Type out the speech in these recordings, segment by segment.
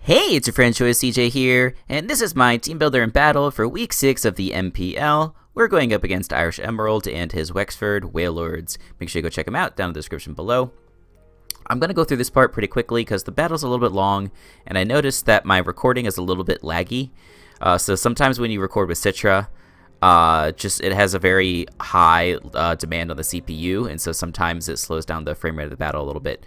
Hey, it's your friend Choice CJ here, and this is my team builder in battle for week 6 of the MPL. We're going up against Irish Emerald and his Wexford Wailords. Make sure you go check him out down in the description below. I'm going to go through this part pretty quickly because the battle's a little bit long, and I noticed that my recording is a little bit laggy. So sometimes when you record with Citra, it has a very high demand on the CPU, and so sometimes it slows down the frame rate of the battle a little bit.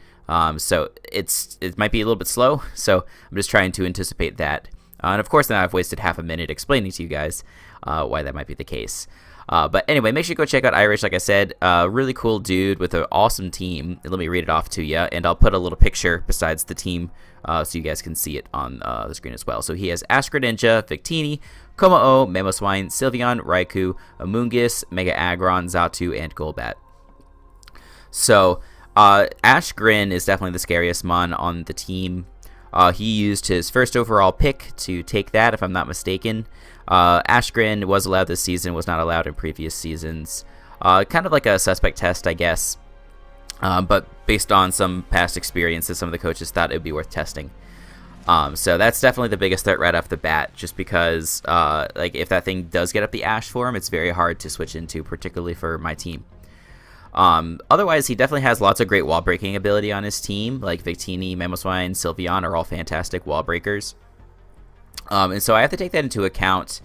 So it might be a little bit slow, so I'm just trying to anticipate that. And of course now I've wasted half a minute explaining to you guys why that might be the case. But anyway, make sure you go check out Irish. Like I said, really cool dude with an awesome team. Let me read it off to you, and I'll put a little picture besides the team so you guys can see it on the screen as well. So he has Ash Greninja, Victini, Komao, Mamoswine, Sylveon, Raikou, Amoonguss, Mega Aggron, Xatu, and Golbat. So Ash Grin is definitely the scariest mon on the team. He used his first overall pick to take that, if I'm not mistaken. Ash Grin was allowed this season, was not allowed in previous seasons. Kind of like a suspect test, I guess. But based on some past experiences, some of the coaches thought it would be worth testing. So that's definitely the biggest threat right off the bat, just because like if that thing does get up the Ash form, it's very hard to switch into, particularly for my team. Otherwise, he definitely has lots of great wall breaking ability on his team, like Victini, Mamoswine, Sylveon are all fantastic wall breakers. And so I have to take that into account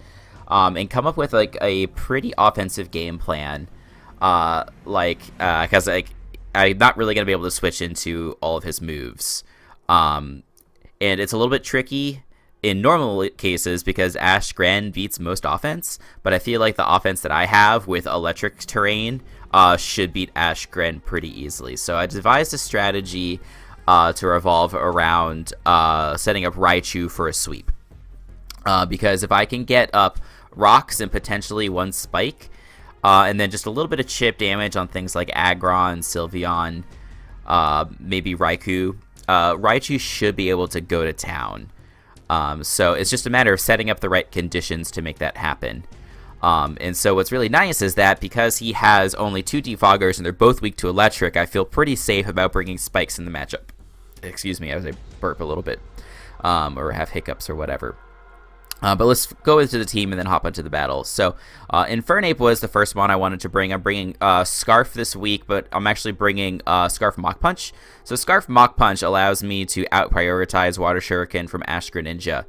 and come up with like a pretty offensive game plan, because I'm not really going to be able to switch into all of his moves. And it's a little bit tricky in normal cases because Ash Gren beats most offense, but I feel like the offense that I have with electric terrain should beat Ash Gren pretty easily. So I devised a strategy to revolve around setting up Raichu for a sweep. Because if I can get up rocks and potentially one spike, and then just a little bit of chip damage on things like Aggron, Sylveon, maybe Raikou, Raichu should be able to go to town. So it's just a matter of setting up the right conditions to make that happen. And so what's really nice is that because he has only 2 defoggers and they're both weak to electric, I feel pretty safe about bringing spikes in the matchup. Excuse me, as I burp a little bit, or have hiccups or whatever. But let's go into the team and then hop into the battle. So Infernape was the first one I wanted to bring. I'm bringing Scarf this week, but I'm actually bringing Scarf Mach Punch. So Scarf Mach Punch allows me to out-prioritize Water Shuriken from Ash Greninja.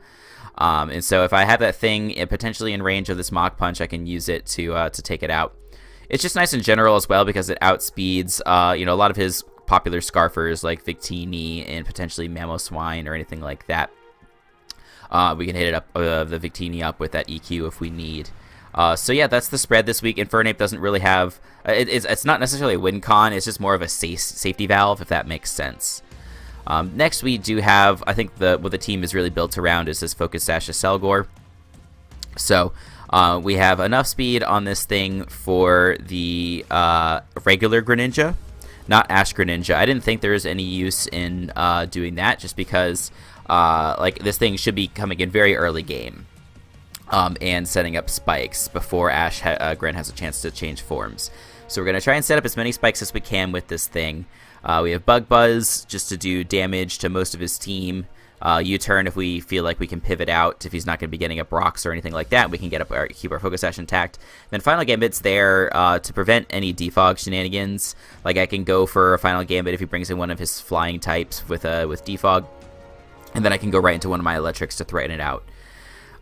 And so if I have that thing potentially in range of this Mach Punch, I can use it to take it out. It's just nice in general as well because it outspeeds a lot of his popular Scarfers like Victini and potentially Mamoswine or anything like that. We can hit it up, the Victini up with that EQ if we need. So yeah, that's the spread this week. Infernape doesn't really have... It's not necessarily a win con, it's just more of a safety valve, if that makes sense. Next we do have, I think what the team is really built around is this Focus Sash of Selgor. So we have enough speed on this thing for the regular Greninja, not Ash Greninja. I didn't think there was any use in doing that, just because this thing should be coming in very early game and setting up spikes before Ash Gren has a chance to change forms. So we're going to try and set up as many spikes as we can with this thing. We have Bug Buzz just to do damage to most of his team. U-turn if we feel like we can pivot out, if he's not going to be getting up rocks or anything like that. We can keep our Focus Sash intact. Then Final Gambit's there to prevent any defog shenanigans. Like I can go for a Final Gambit if he brings in one of his flying types with defog. And then I can go right into one of my electrics to threaten it out.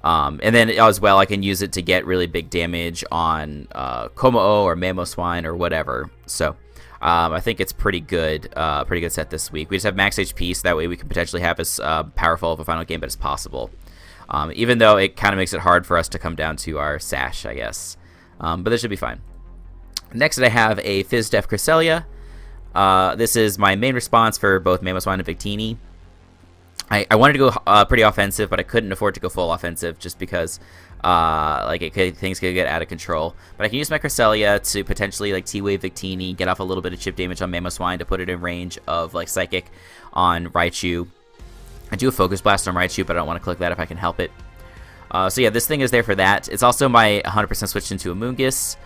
And then as well, I can use it to get really big damage on Komao or Mamoswine or whatever. So I think it's pretty good set this week. We just have max HP, so that way we can potentially have as powerful of a Final Gambit as possible. Even though it kind of makes it hard for us to come down to our Sash, I guess. But this should be fine. Next, I have a Fizz Def Cresselia. This is my main response for both Mamoswine and Victini. I wanted to go pretty offensive, but I couldn't afford to go full offensive just because things could get out of control. But I can use my Cresselia to potentially T-Wave Victini, get off a little bit of chip damage on Mamoswine to put it in range of Psychic on Raichu. I do a Focus Blast on Raichu, but I don't want to click that if I can help it. So yeah, this thing is there for that. It's also my 100% switch into Amoonguss.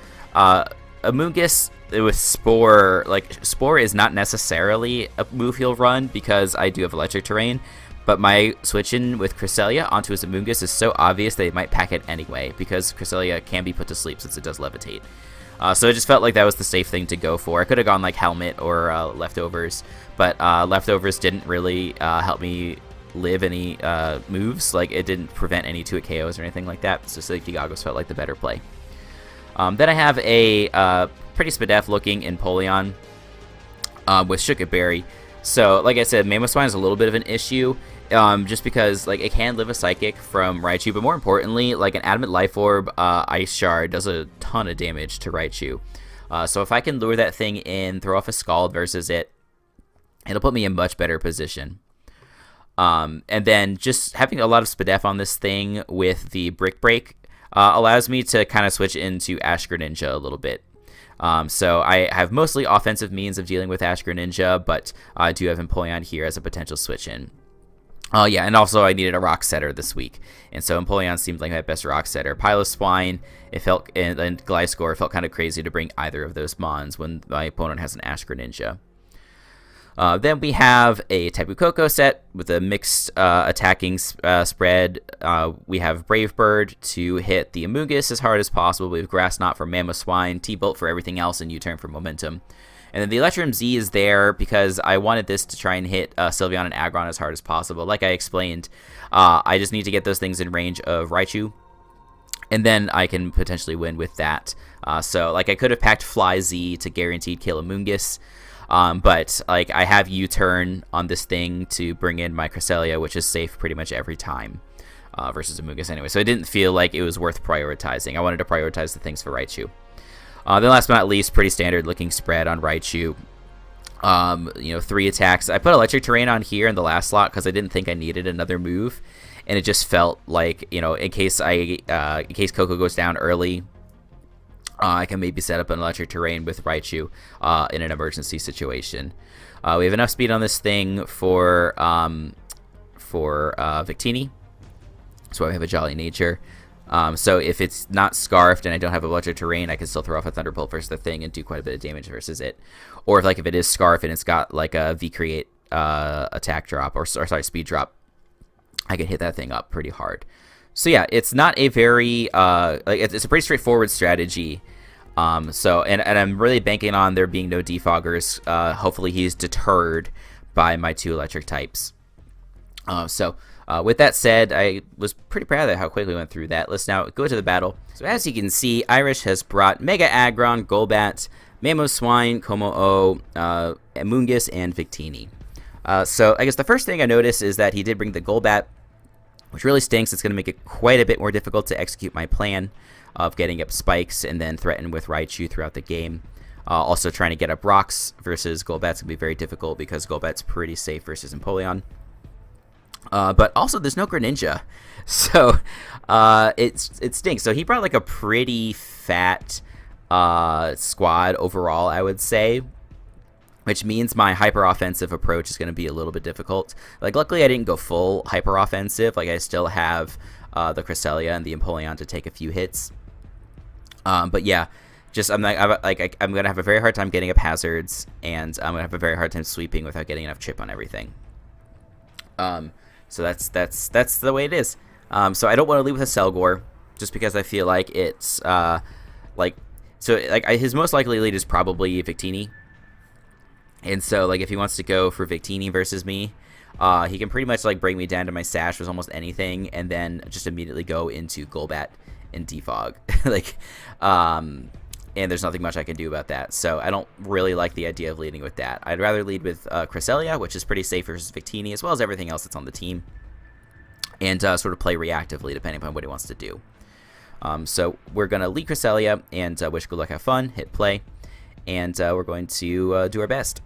Amoonguss with Spore, Spore is not necessarily a move he'll run because I do have electric terrain, but my switch in with Cresselia onto his Amoonguss is so obvious they might pack it anyway, because Cresselia can be put to sleep since it does levitate. So it just felt like that was the safe thing to go for. I could have gone like Helmet or Leftovers, but Leftovers didn't really help me live any moves. Like, it didn't prevent any 2-hit KOs or anything like that, so Safety Goggles felt like the better play. Then I have a pretty Spadef looking Empoleon with Sugar Berry. So, like I said, Mamoswine is a little bit of an issue, just because like it can live a Psychic from Raichu, but more importantly, like an Adamant Life Orb Ice Shard does a ton of damage to Raichu. So if I can lure that thing in, throw off a Scald versus it, it'll put me in much better position. And then just having a lot of Spadef on this thing with the Brick Break allows me to kind of switch into Ash Greninja a little bit. So I have mostly offensive means of dealing with Ash Greninja, but I do have Empoleon here as a potential switch in. Yeah, and also I needed a Rock Setter this week, and so Empoleon seemed like my best Rock Setter. Piloswine, it felt, and Gliscor, it felt kind of crazy to bring either of those Mons when my opponent has an Ash Greninja. Then we have a Tapu Koko set with a mixed attacking spread. We have Brave Bird to hit the Amoonguss as hard as possible. We have Grass Knot for Mamoswine, T-Bolt for everything else, and U-Turn for momentum. And then the Electrum Z is there because I wanted this to try and hit Sylveon and Aggron as hard as possible. Like I explained, I just need to get those things in range of Raichu, and then I can potentially win with that. So like I could have packed Fly Z to guaranteed kill Amoonguss, but like I have U-Turn on this thing to bring in my Cresselia, which is safe pretty much every time versus Amoonguss anyway. So it didn't feel like it was worth prioritizing. I wanted to prioritize the things for Raichu. Then last but not least, pretty standard looking spread on Raichu. 3 attacks. I put Electric Terrain on here in the last slot because I didn't think I needed another move, and it just felt like, in case Coco goes down early, I can maybe set up an Electric Terrain with Raichu in an emergency situation. We have enough speed on this thing for Victini, so I have a Jolly Nature. So if it's not Scarfed and I don't have Electric Terrain, I can still throw off a Thunderbolt versus the thing and do quite a bit of damage versus it. Or if it is Scarf and it's got like a V-Create attack drop, or speed drop, I can hit that thing up pretty hard. So yeah, it's not a very it's a pretty straightforward strategy. So I'm really banking on there being no defoggers. Hopefully he's deterred by my 2 electric types. With that said, I was pretty proud of how quickly we went through that. Let's now go to the battle. So as you can see, Irish has brought Mega Aggron, Golbat, Mamoswine, Como-O, Amoonguss, and Victini. So I guess the first thing I noticed is that he did bring the Golbat, which really stinks. It's going to make it quite a bit more difficult to execute my plan of getting up spikes and then threaten with Raichu throughout the game. Also trying to get up rocks versus Golbat's going to be very difficult because Golbat's pretty safe versus Empoleon. But also there's no Greninja, so it stinks. So he brought like a pretty fat squad overall, I would say, which means my hyper offensive approach is going to be a little bit difficult. Like, luckily I didn't go full hyper offensive. Like, I still have the Cresselia and the Empoleon to take a few hits. But yeah, just I'm gonna have a very hard time getting up hazards, and I'm gonna have a very hard time sweeping without getting enough chip on everything. So that's the way it is. So I don't want to lead with a Selgor, just because I feel like it's his most likely lead is probably Victini, and so like if he wants to go for Victini versus me, he can pretty much like bring me down to my Sash with almost anything, and then just immediately go into Golbat and Defog, and there's nothing much I can do about that. So I don't really like the idea of leading with that. I'd rather lead with Cresselia, which is pretty safe versus Victini, as well as everything else that's on the team, and sort of play reactively depending upon what he wants to do. So we're going to lead Cresselia and wish good luck, have fun, hit play, and we're going to do our best.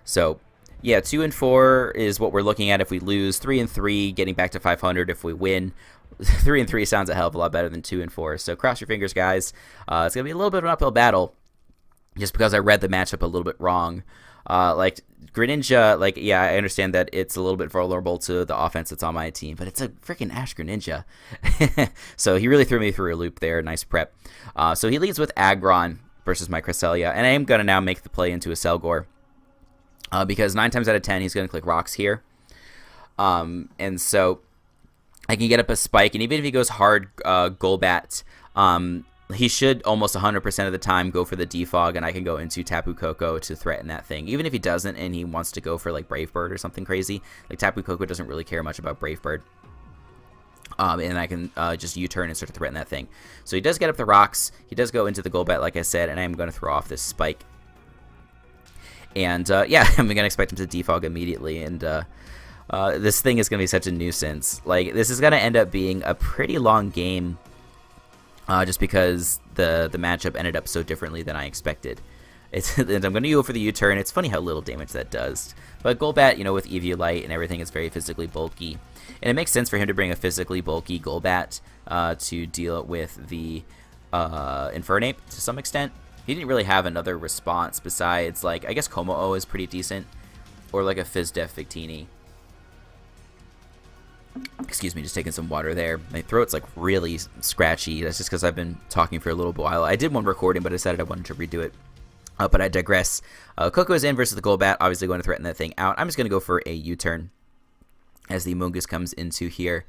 So yeah, 2 and 4 is what we're looking at if we lose. 3 and 3, getting back to 500 if we win. 3 and 3 sounds a hell of a lot better than 2 and 4. So cross your fingers, guys. It's gonna be a little bit of an uphill battle, just because I read the matchup a little bit wrong. Like Greninja, yeah, I understand that it's a little bit vulnerable to the offense that's on my team, but it's a freaking Ash Greninja. So he really threw me through a loop there. Nice prep. So he leads with Aggron versus my Cresselia, and I am gonna now make the play into a Selgor, because 9 times out of 10 he's gonna click rocks here. And so I can get up a spike, and even if he goes hard Golbat, he should almost 100% of the time go for the defog, and I can go into Tapu Koko to threaten that thing. Even if he doesn't and he wants to go for like Brave Bird or something crazy, like Tapu Koko doesn't really care much about Brave Bird. And I can just U-turn and start to threaten that thing. So he does get up the rocks. He does go into the Golbat, like I said, and I am going to throw off this spike. And yeah, I'm going to expect him to defog immediately. And this thing is going to be such a nuisance. Like, this is going to end up being a pretty long game, just because the matchup ended up so differently than I expected. And I'm going to go for the U-turn. It's funny how little damage that does. But Golbat, with Eviolite and everything, is very physically bulky. And it makes sense for him to bring a physically bulky Golbat to deal with the Infernape to some extent. He didn't really have another response besides, like, I guess Komo-O is pretty decent. Or like a Fizdef Victini. Excuse me, just taking some water there. My throat's like really scratchy. That's just because I've been talking for a little while. I did one recording, but I decided I wanted to redo it. But I digress. Koko is in versus the Golbat, obviously going to threaten that thing out. I'm just going to go for a U-turn as the Amoonguss comes into here.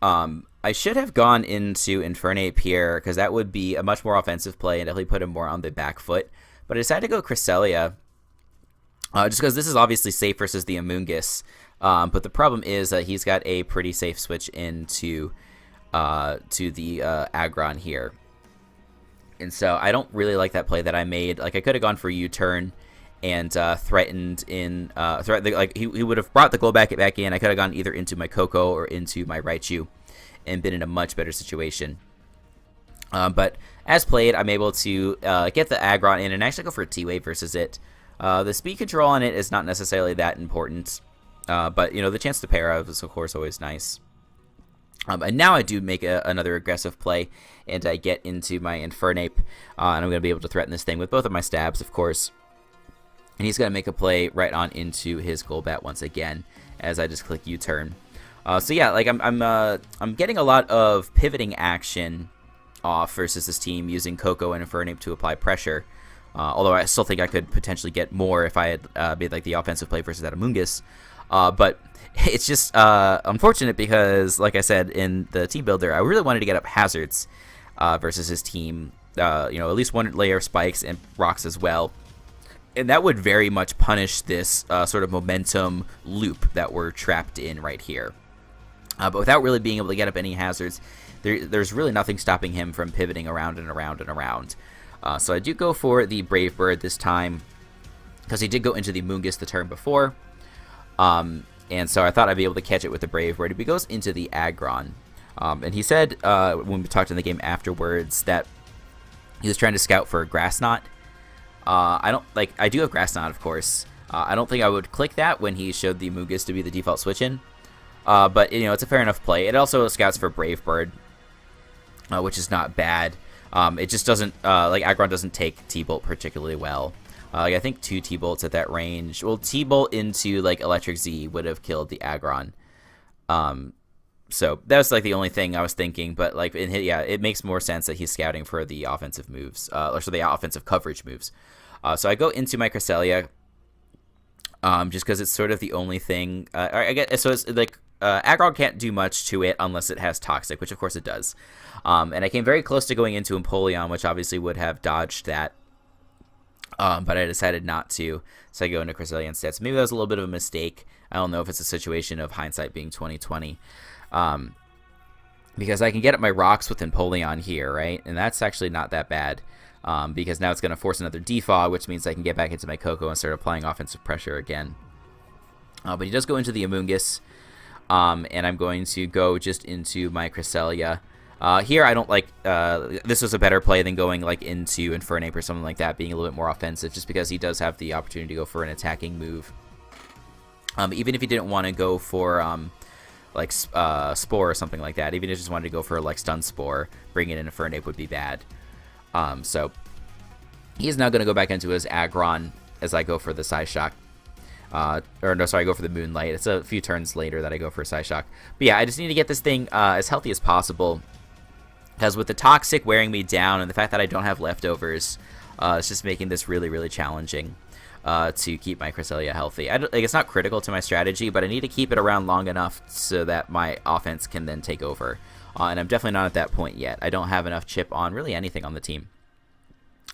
I should have gone into Infernape here, because that would be a much more offensive play and definitely put him more on the back foot. But I decided to go Cresselia, just because this is obviously safe versus the Amoonguss. But the problem is that he's got a pretty safe switch into to the Aggron here. And so I don't really like that play that I made. Like, I could have gone for U-turn and threatened in he would have brought the Golbat back in. I could have gone either into my Koko or into my Raichu and been in a much better situation. But as played, I'm able to get the Aggron in and actually go for a T-Wave versus it. The speed control on it is not necessarily that important. But, the chance to pair up is, of course, always nice. And now I do make another aggressive play, and I get into my Infernape, and I'm going to be able to threaten this thing with both of my stabs, of course. And he's going to make a play right on into his Golbat once again, as I just click U-turn. So yeah, like I'm getting a lot of pivoting action off versus this team using Koko and Infernape to apply pressure. Although I still think I could potentially get more if I had made like the offensive play versus that Amoonguss. But it's just unfortunate because, like I said in the team builder, I really wanted to get up hazards versus his team. At least one layer of spikes and rocks as well. And that would very much punish this sort of momentum loop that we're trapped in right here. But without really being able to get up any hazards, there's really nothing stopping him from pivoting around and around and around. So I do go for the Brave Bird this time, because he did go into the Amoonguss the turn before. And so I thought I'd be able to catch it with the Brave Bird. He goes into the Aggron. And he said, when we talked in the game afterwards, that he was trying to scout for a Grass Knot. I do have Grass Knot, of course. I don't think I would click that when he showed the Amoonguss to be the default switch-in. But, it's a fair enough play. It also scouts for Brave Bird, which is not bad. It just doesn't, Aggron doesn't take T-Bolt particularly well. I think 2 T-Bolts at that range. Well, T-Bolt into, Electric Z would have killed the Aggron. So that was, the only thing I was thinking. But, it makes more sense that he's scouting for the offensive moves. The offensive coverage moves. So I go into my Cresselia, just because it's sort of the only thing. I guess, so it's, Aggron can't do much to it unless it has Toxic, which, of course, it does. And I came very close to going into Empoleon, which obviously would have dodged that. But I decided not to, so I go into Cresselia instead. So maybe that was a little bit of a mistake. I don't know if it's a situation of hindsight being 20/20. Because I can get up my rocks with Empoleon here, right? And that's actually not that bad. Because now it's going to force another defog, which means I can get back into my Koko and start applying offensive pressure again. But he does go into the Amoonguss. And I'm going to go just into my Cresselia. Here, I don't like, this was a better play than going, into Infernape or something like that, being a little bit more offensive, just because he does have the opportunity to go for an attacking move. Even if he didn't want to go for, Spore or something like that, even if he just wanted to go for, Stun Spore, bringing in Infernape would be bad. So, he's now going to go back into his Aggron as I go for the Psyshock. Go for the Moonlight. It's a few turns later that I go for a Psyshock. But yeah, I just need to get this thing as healthy as possible. Because with the Toxic wearing me down and the fact that I don't have leftovers, it's just making this really, really challenging. to keep my Cresselia healthy. Like, it's not critical to my strategy, but I need to keep it around long enough so that my offense can then take over. And I'm definitely not at that point yet. I don't have enough chip on really anything on the team.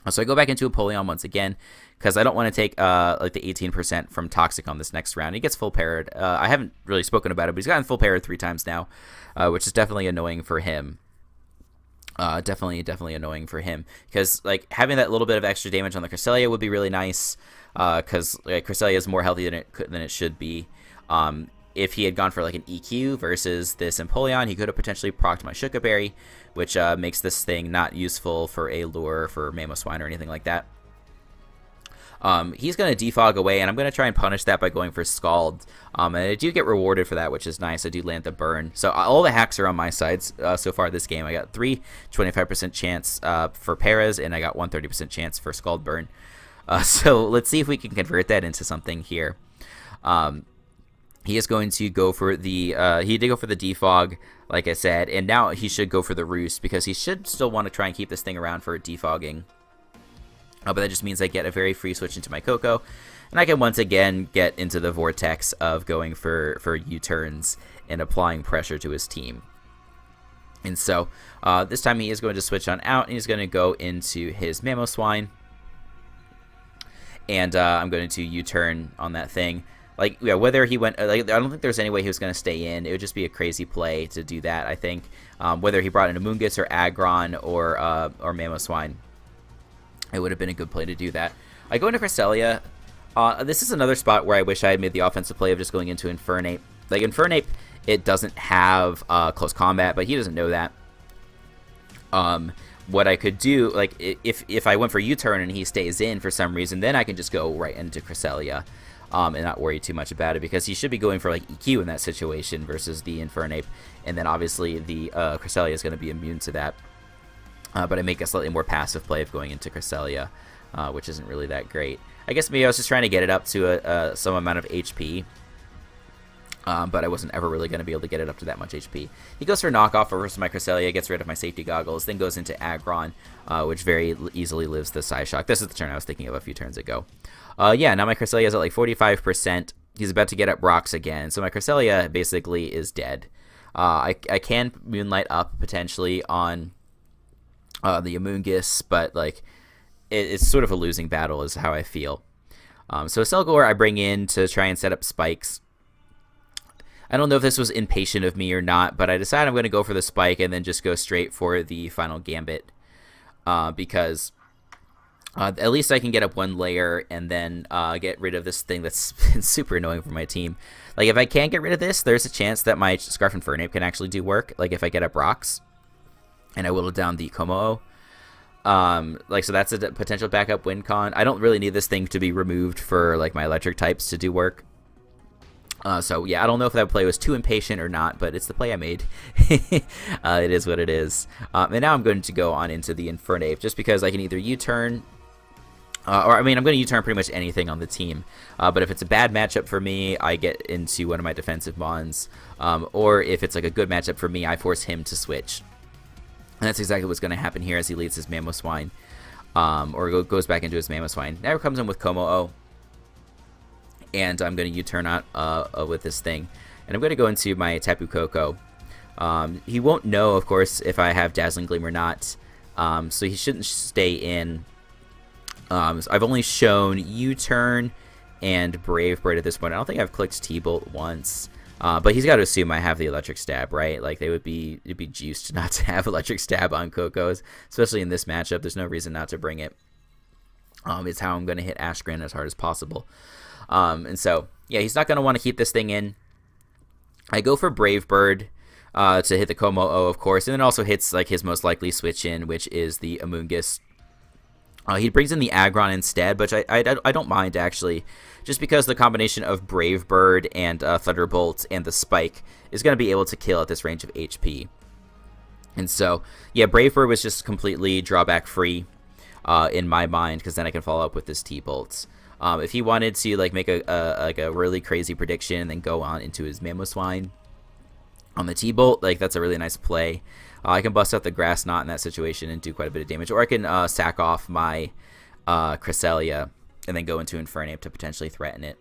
So I go back into Apollyon once again because I don't want to take like the 18% from Toxic on this next round. He gets full parried. I haven't really spoken about it, but he's gotten full parried 3 times now, which is definitely annoying for him. Definitely annoying for him because like having that little bit of extra damage on the Cresselia would be really nice because like, Cresselia is more healthy than it should be. If he had gone for like an EQ versus this Empoleon, he could have potentially procced my Shuka Berry, which makes this thing not useful for a lure for Mamoswine or anything like that. He's going to defog away, and I'm going to try and punish that by going for Scald. And I do get rewarded for that, which is nice. I do land the burn. So all the hacks are on my side so far this game. I got 25% chance for Paras, and I got 30% chance for Scald Burn. So let's see if we can convert that into something here. He is going to go for the he did go for the defog, like I said, and now he should go for the roost because he should still want to try and keep this thing around for defogging. But that just means I get a very free switch into my Coco, and I can once again get into the vortex of going for U-turns and applying pressure to his team. And so this time he is going to switch on out, and he's going to go into his Mamoswine, and I'm going to U-turn on that thing. Like, yeah, whether he went, like, I don't think there's any way he was going to stay in. It would just be a crazy play to do that, I think. Whether he brought in Amoonguss or Aggron or Mamoswine, it would have been a good play to do that. I go into Cresselia. This is another spot where I wish I had made the offensive play of just going into Infernape. Like, Infernape, it doesn't have close combat, but he doesn't know that. What I could do, like, if I went for U-turn and he stays in for some reason, then I can just go right into Cresselia. And not worry too much about it because he should be going for like EQ in that situation versus the Infernape, and then obviously the Cresselia is going to be immune to that. But I make a slightly more passive play of going into Cresselia, which isn't really that great. I guess maybe I was just trying to get it up to some amount of HP, but I wasn't ever really going to be able to get it up to that much HP. He goes for knockoff versus my Cresselia, gets rid of my safety goggles, then goes into Aggron, which very easily lives the Psyshock. This is the turn I was thinking of a few turns ago. Yeah, now my Cresselia is at like 45%. He's about to get up rocks again, so my Cresselia basically is dead. I can Moonlight up potentially on the Amoonguss, but like it's sort of a losing battle is how I feel. So Selgor I bring in to try and set up spikes. I don't know if this was impatient of me or not, but I decided I'm going to go for the spike and then just go straight for the final Gambit because at least I can get up one layer and then get rid of this thing that's been super annoying for my team. Like, if I can't get rid of this, there's a chance that my Scarf Infernape can actually do work, like if I get up rocks and I whittle down the Komo-o. Like, so that's a potential backup win con. I don't really need this thing to be removed for like my electric types to do work. So yeah, I don't know if that play was too impatient or not, but it's the play I made. It is what it is. And now I'm going to go on into the Infernape just because I can either U-turn, or I mean, I'm going to U-turn pretty much anything on the team. But if it's a bad matchup for me, I get into one of my defensive mons. Or if it's like a good matchup for me, I force him to switch. And that's exactly what's going to happen here as he leads his Mamoswine. Or goes back into his Mamoswine. Now he comes in with Komo-o. And I'm going to U-turn out with this thing. And I'm going to go into my Tapu Koko. He won't know, of course, if I have Dazzling Gleam or not. So he shouldn't stay in. So I've only shown U-turn and Brave Bird at this point. I don't think I've clicked T-Bolt once. But he's got to assume I have the Electric Stab, right? Like, it'd be juiced not to have Electric Stab on Kokos, especially in this matchup. There's no reason not to bring it. It's how I'm going to hit Ashgran as hard as possible. And so, yeah, he's not going to want to keep this thing in. I go for Brave Bird to hit the Komo-o, of course, and then also hits like his most likely switch in, which is the Amoonguss. He brings in the Aggron instead, but I don't mind, actually, just because the combination of Brave Bird and Thunderbolt and the Spike is going to be able to kill at this range of HP. And so, yeah, Brave Bird was just completely drawback free in my mind, because then I can follow up with this T-Bolt. If he wanted to like make a really crazy prediction and then go on into his Mamoswine on the T-Bolt, like that's a really nice play. I can bust out the Grass Knot in that situation and do quite a bit of damage, or I can sack off my Cresselia and then go into Infernape to potentially threaten it.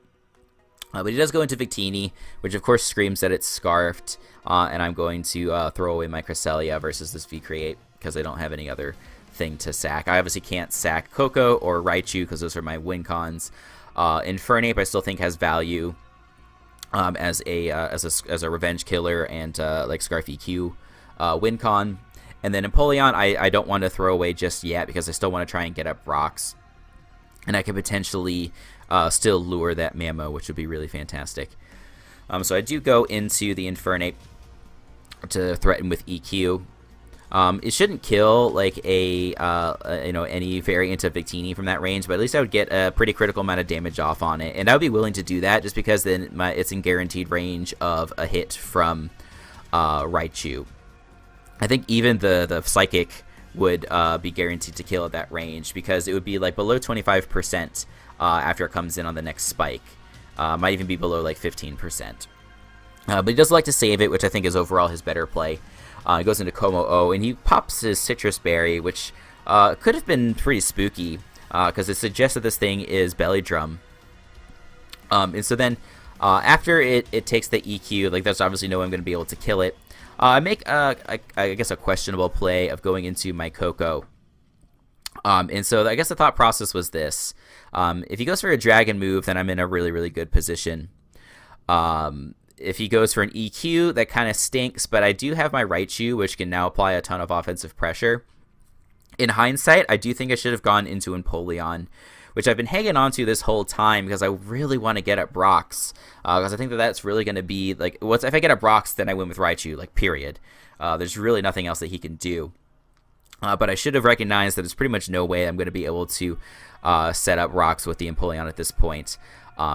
But he does go into Victini, which of course screams that it's Scarfed, and I'm going to throw away my Cresselia versus this V-Create because I don't have any other thing to sack. I obviously can't sack Koko or Raichu because those are my win cons. Infernape I still think has value as a revenge killer and like Scarf EQ win con. And then Empoleon I don't want to throw away just yet because I still want to try and get up rocks. And I could potentially still lure that Mammo, which would be really fantastic. So I do go into the Infernape to threaten with EQ. It shouldn't kill like any variant of Victini from that range, but at least I would get a pretty critical amount of damage off on it, and I would be willing to do that just because then it's in guaranteed range of a hit from Raichu. I think even the Psychic would be guaranteed to kill at that range because it would be like below 25% after it comes in on the next spike. Might even be below like 15%. But he does like to save it, which I think is overall his better play. He goes into Como-O, and he pops his Citrus Berry, which could have been pretty spooky because it suggests that this thing is Belly Drum. And so then after it takes the EQ, like there's obviously no one going to be able to kill it. I make, I guess, a questionable play of going into my Koko. And so I guess the thought process was this. If he goes for a Dragon move, then I'm in a really, really good position. If he goes for an EQ, that kind of stinks, but I do have my Raichu, which can now apply a ton of offensive pressure. In hindsight, I do think I should have gone into Empoleon, which I've been hanging on to this whole time because I really want to get up rocks. Because I think that's really going to be, like, if I get up rocks, then I win with Raichu, like, period. There's really nothing else that he can do. But I should have recognized that there's pretty much no way I'm going to be able to set up rocks with the Empoleon at this point.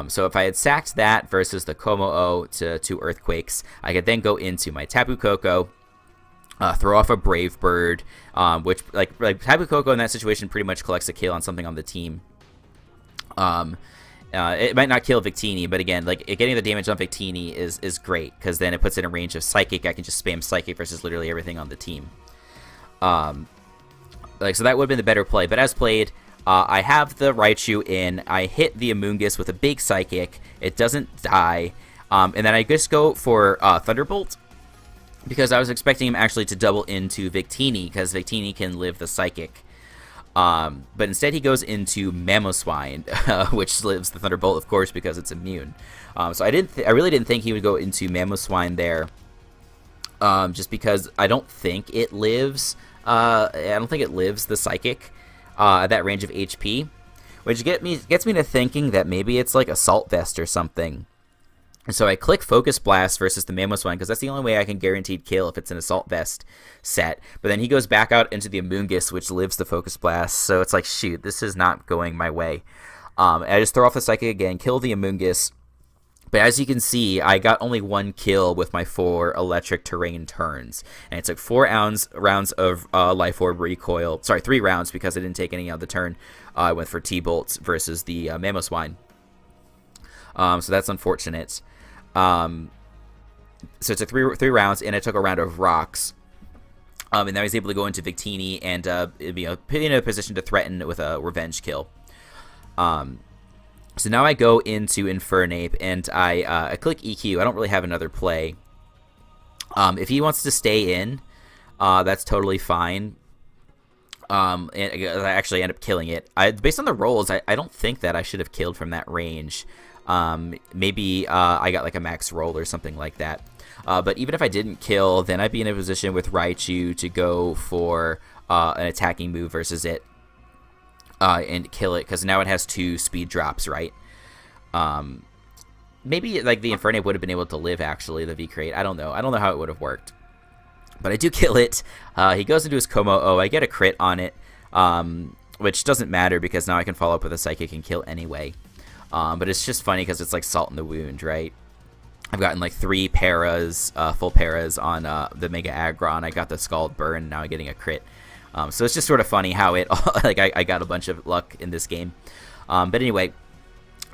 So if I had sacked that versus the Como-O to 2 Earthquakes, I could then go into my Tapu Koko, throw off a Brave Bird, which like Tapu Koko in that situation pretty much collects a kill on something on the team. It might not kill Victini, but again, like getting the damage on Victini is great because then it puts it in range of Psychic. I can just spam Psychic versus literally everything on the team. So that would have been the better play, but as played. I have the Raichu in, I hit the Amoonguss with a big Psychic, it doesn't die, and then I just go for Thunderbolt, because I was expecting him actually to double into Victini, because Victini can live the Psychic, but instead he goes into Mamoswine, which lives the Thunderbolt, of course, because it's immune. So I really didn't think he would go into Mamoswine there, just because I don't think it lives, the Psychic, at that range of HP, which gets me to thinking that maybe it's like Assault Vest or something. So I click Focus Blast versus the Mamoswine because that's the only way I can guaranteed kill if it's an Assault Vest set. But then he goes back out into the Amoonguss, which lives the Focus Blast. So it's like, shoot, this is not going my way. I just throw off the Psychic again, kill the Amoonguss. But as you can see, I got only 1 kill with my 4 electric terrain turns. And it took 4 rounds of Life Orb recoil. Sorry, 3 rounds because I didn't take any on the turn. I went for T-Bolts versus the Mamoswine. So that's unfortunate. So it took 3 rounds, and I took a round of rocks. And then I was able to go into Victini and be in a position to threaten with a revenge kill. So now I go into Infernape, and I click EQ. I don't really have another play. If he wants to stay in, that's totally fine. And I actually end up killing it. Based on the rolls, I don't think that I should have killed from that range. Maybe I got like a max roll or something like that. But even if I didn't kill, then I'd be in a position with Raichu to go for an attacking move versus it. And kill it, because now it has 2 speed drops, right? Maybe like the Infernape would have been able to live, actually, the V-Crate. I don't know how it would have worked. But I do kill it. He goes into his Como-O. I get a crit on it, which doesn't matter because now I can follow up with a Psychic and kill anyway. But it's just funny because it's like salt in the wound, right? I've gotten like 3 paras, full paras on the Mega Aggron. I got the Scald Burn, and now I'm getting a crit. So it's just sort of funny how it, like, I got a bunch of luck in this game. But anyway,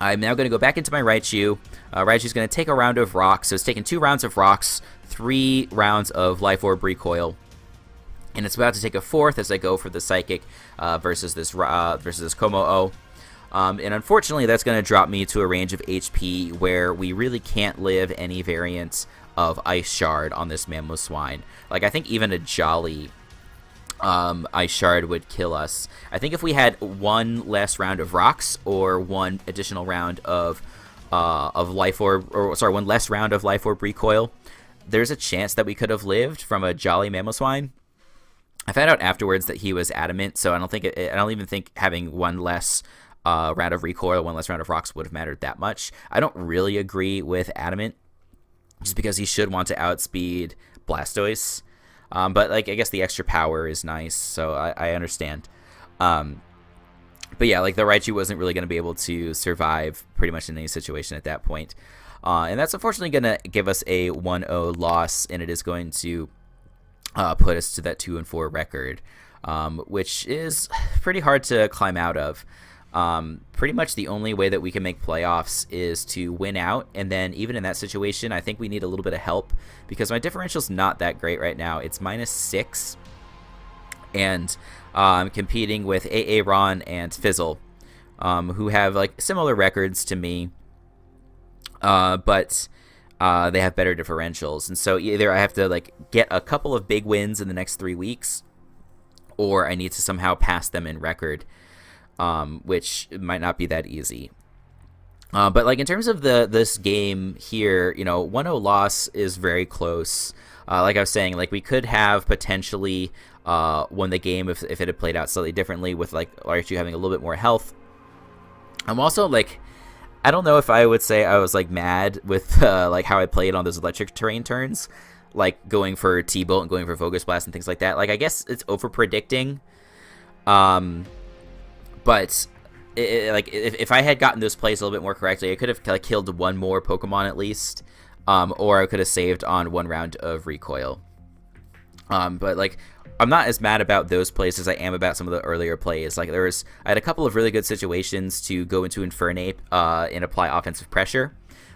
I'm now going to go back into my Raichu. Raichu's going to take a round of rocks. So it's taken 2 rounds of rocks, 3 rounds of Life Orb recoil. And it's about to take a 4th as I go for the Psychic versus this Como-O. And unfortunately, that's going to drop me to a range of HP where we really can't live any variant of Ice Shard on this Mamoswine. Like, I think even a Jolly Ice Shard would kill us. I think if we had one less round of Rocks or one additional round of Life Orb, or sorry, one less round of Life Orb Recoil, there's a chance that we could have lived from a Jolly Mamoswine. I found out afterwards that he was adamant, so I don't even think having one less round of Recoil, one less round of Rocks would have mattered that much. I don't really agree with adamant, just because he should want to outspeed Blastoise. But like, I guess the extra power is nice, so I understand. But yeah, like the Raichu wasn't really going to be able to survive pretty much in any situation at that point. And that's unfortunately going to give us a 1-0 loss, and it is going to put us to that 2-4 record, which is pretty hard to climb out of. Pretty much the only way that we can make playoffs is to win out, and then even in that situation, I think we need a little bit of help because my differential's not that great right now. It's -6, and I'm competing with Aaron and Fizzle, who have like similar records to me, but they have better differentials, and so either I have to like get a couple of big wins in the next 3 weeks, or I need to somehow pass them in record. Which might not be that easy. But like in terms of this game here, 1-0 loss is very close. Like I was saying, like we could have potentially won the game if it had played out slightly differently with like Raichu having a little bit more health. I'm also like, I don't know if I would say I was like mad with like how I played on those electric terrain turns, like going for T-Bolt and going for Focus Blast and things like that. Like I guess it's over predicting. But like if I had gotten those plays a little bit more correctly, I could have like killed one more Pokemon at least, or I could have saved on one round of Recoil. But like I'm not as mad about those plays as I am about some of the earlier plays. Like I had a couple of really good situations to go into Infernape and apply offensive pressure,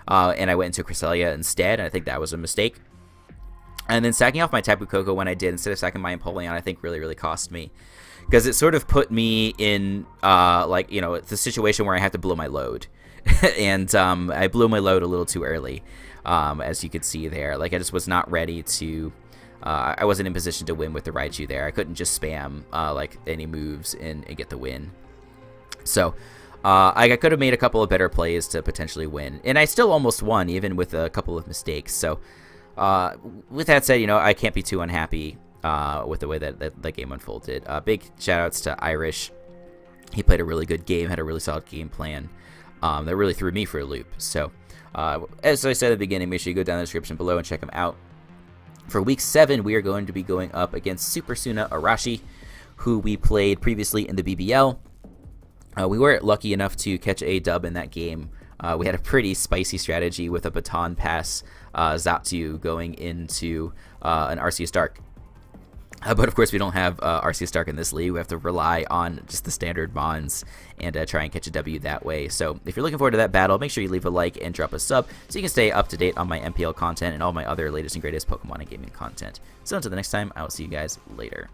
and I went into Cresselia instead, and I think that was a mistake. And then sacking off my Tapu Koko when I did instead of sacking my Empoleon, I think really cost me. Because it sort of put me in, the situation where I have to blow my load. And I blew my load a little too early, as you could see there. Like, I just was not ready to... I wasn't in position to win with the Raichu there. I couldn't just spam, any moves and get the win. So, I could have made a couple of better plays to potentially win. And I still almost won, even with a couple of mistakes. So, with that said, I can't be too unhappy with the way that the game unfolded. Big shout-outs to Irish. He played a really good game, had a really solid game plan that really threw me for a loop. So, as I said at the beginning, make sure you go down in the description below and check him out. For Week 7, we are going to be going up against Super Suna Arashi, who we played previously in the BBL. We were lucky enough to catch a dub in that game. We had a pretty spicy strategy with a baton pass Zaptu going into an Arceus Dark. But of course, we don't have Arceus Dark in this league. We have to rely on just the standard Mons and try and catch a W that way. So if you're looking forward to that battle, make sure you leave a like and drop a sub so you can stay up to date on my MPL content and all my other latest and greatest Pokemon and gaming content. So until the next time, I will see you guys later.